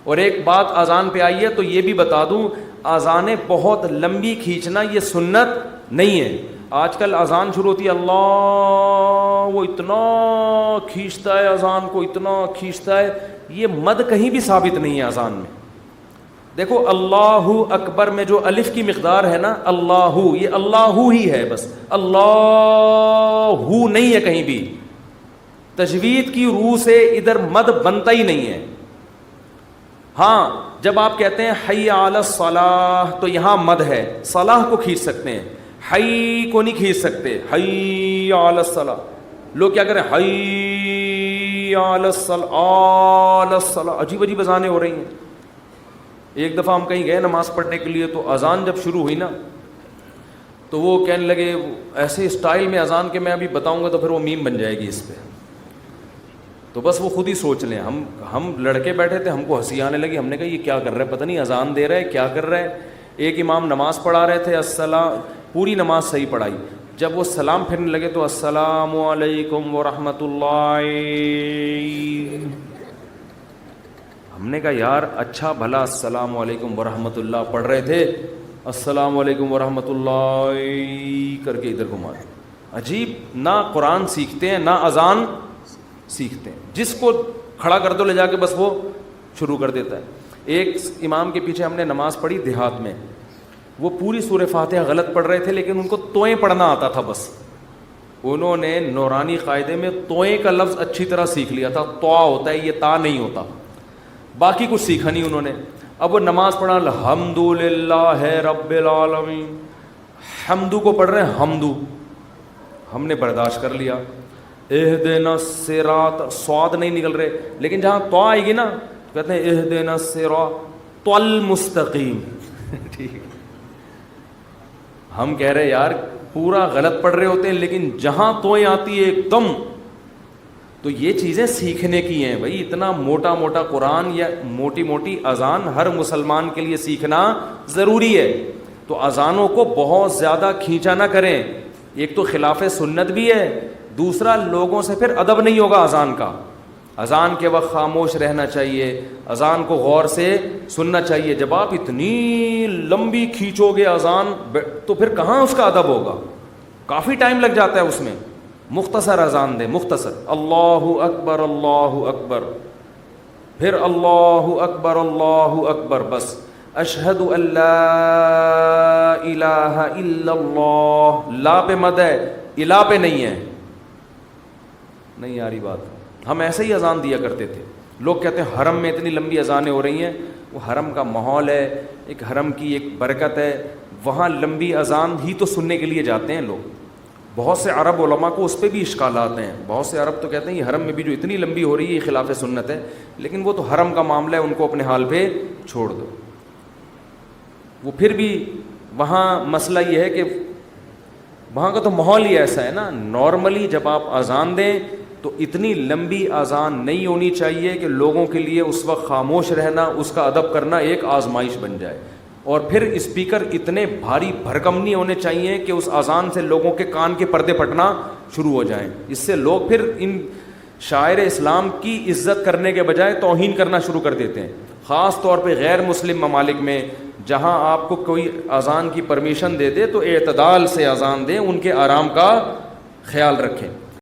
اور ایک بات اذان پہ آئی ہے تو یہ بھی بتا دوں، اذانیں بہت لمبی کھینچنا یہ سنت نہیں ہے. آج کل اذان شروع ہوتی ہے اللہ، وہ اتنا کھینچتا ہے اذان کو، اتنا کھینچتا ہے. یہ مد کہیں بھی ثابت نہیں ہے اذان میں. دیکھو اللہ اکبر میں جو الف کی مقدار ہے نا، اللہ، یہ اللہ ہی ہے بس، اللہ نہیں ہے کہیں بھی. تجوید کی روح سے ادھر مد بنتا ہی نہیں ہے. ہاں جب آپ کہتے ہیں حی علی الصلاح تو یہاں مد ہے، صلاح کو کھینچ سکتے ہیں، حی کو نہیں کھینچ سکتے. حی علی الصلاح، لوگ کیا کریں حی علی الصلاح، عجیب عجیب اذانیں ہو رہی ہیں. ایک دفعہ ہم کہیں گئے نماز پڑھنے کے لیے، تو اذان جب شروع ہوئی نا تو وہ کہنے لگے ایسے اسٹائل میں اذان کے میں ابھی بتاؤں گا تو پھر وہ میم بن جائے گی اس پہ. تو بس وہ خود ہی سوچ لیں. ہم لڑکے بیٹھے تھے، ہم کو ہنسی آنے لگی. ہم نے کہا یہ کیا کر رہا ہے، پتہ نہیں اذان دے رہا ہے کیا کر رہا ہے. ایک امام نماز پڑھا رہے تھے، السلام، پوری نماز صحیح پڑھائی. جب وہ سلام پھرنے لگے تو السلام علیکم ورحمۃ اللہ. ہم نے کہا یار اچھا بھلا السلام علیکم ورحمۃ اللہ پڑھ رہے تھے، السلام علیکم ورحمۃ اللہ کر کے ادھر گھما. عجیب، نہ قرآن سیکھتے ہیں نہ اذان سیکھتے ہیں. جس کو کھڑا کر دو لے جا کے بس وہ شروع کر دیتا ہے. ایک امام کے پیچھے ہم نے نماز پڑھی دیہات میں، وہ پوری سورہ فاتحہ غلط پڑھ رہے تھے لیکن ان کو توئیں پڑھنا آتا تھا. بس انہوں نے نورانی قاعدے میں توئیں کا لفظ اچھی طرح سیکھ لیا تھا. تو ہوتا ہے، یہ تا نہیں ہوتا. باقی کچھ سیکھا نہیں انہوں نے. اب وہ نماز پڑھا الحمدللہ رب العالمین، حمدو کو پڑھ رہے ہیں حمدو. ہم نے برداشت کر لیا. اہدنا الصراط، صاد نہیں نکل رہے، لیکن جہاں تو آئے گی نا کہتے ہیں اہدنا الصراط المستقیم. ٹھیک، ہم کہہ رہے یار پورا غلط پڑھ رہے ہوتے ہیں لیکن جہاں توئیں آتی ہے ایک دم. تو یہ چیزیں سیکھنے کی ہیں بھائی. اتنا موٹا موٹا قرآن یا موٹی موٹی اذان ہر مسلمان کے لیے سیکھنا ضروری ہے. تو اذانوں کو بہت زیادہ کھینچا نہ کریں. ایک تو خلاف سنت بھی ہے، دوسرا لوگوں سے پھر ادب نہیں ہوگا اذان کا. اذان کے وقت خاموش رہنا چاہیے، اذان کو غور سے سننا چاہیے. جب آپ اتنی لمبی کھینچو گے اذان تو پھر کہاں اس کا ادب ہوگا. کافی ٹائم لگ جاتا ہے اس میں. مختصر اذان دیں، مختصر، اللہ اکبر اللہ اکبر، پھر اللہ اکبر اللہ اکبر، بس. اشہد ان لا الہ الا اللہ، لا پہ مد ہے، الہ پہ نہیں ہے. نہیں آ رہی بات. ہم ایسے ہی اذان دیا کرتے تھے. لوگ کہتے ہیں حرم میں اتنی لمبی اذانیں ہو رہی ہیں. وہ حرم کا ماحول ہے، ایک حرم کی ایک برکت ہے. وہاں لمبی اذان ہی تو سننے کے لیے جاتے ہیں لوگ. بہت سے عرب علماء کو اس پہ بھی اشکالات ہیں. بہت سے عرب تو کہتے ہیں یہ حرم میں بھی جو اتنی لمبی ہو رہی ہے یہ خلاف سنت ہے. لیکن وہ تو حرم کا معاملہ ہے، ان کو اپنے حال پہ چھوڑ دو. وہ پھر بھی وہاں مسئلہ یہ ہے کہ وہاں کا تو ماحول ہی ایسا ہے نا. نارملی جب آپ اذان دیں تو اتنی لمبی اذان نہیں ہونی چاہیے کہ لوگوں کے لیے اس وقت خاموش رہنا، اس کا ادب کرنا ایک آزمائش بن جائے. اور پھر اسپیکر اتنے بھاری بھرکم نہیں ہونے چاہیے کہ اس اذان سے لوگوں کے کان کے پردے پھٹنا شروع ہو جائیں. اس سے لوگ پھر ان شاعر اسلام کی عزت کرنے کے بجائے توہین کرنا شروع کر دیتے ہیں. خاص طور پہ غیر مسلم ممالک میں جہاں آپ کو کوئی اذان کی پرمیشن دے دے تو اعتدال سے اذان دیں، ان کے آرام کا خیال رکھیں.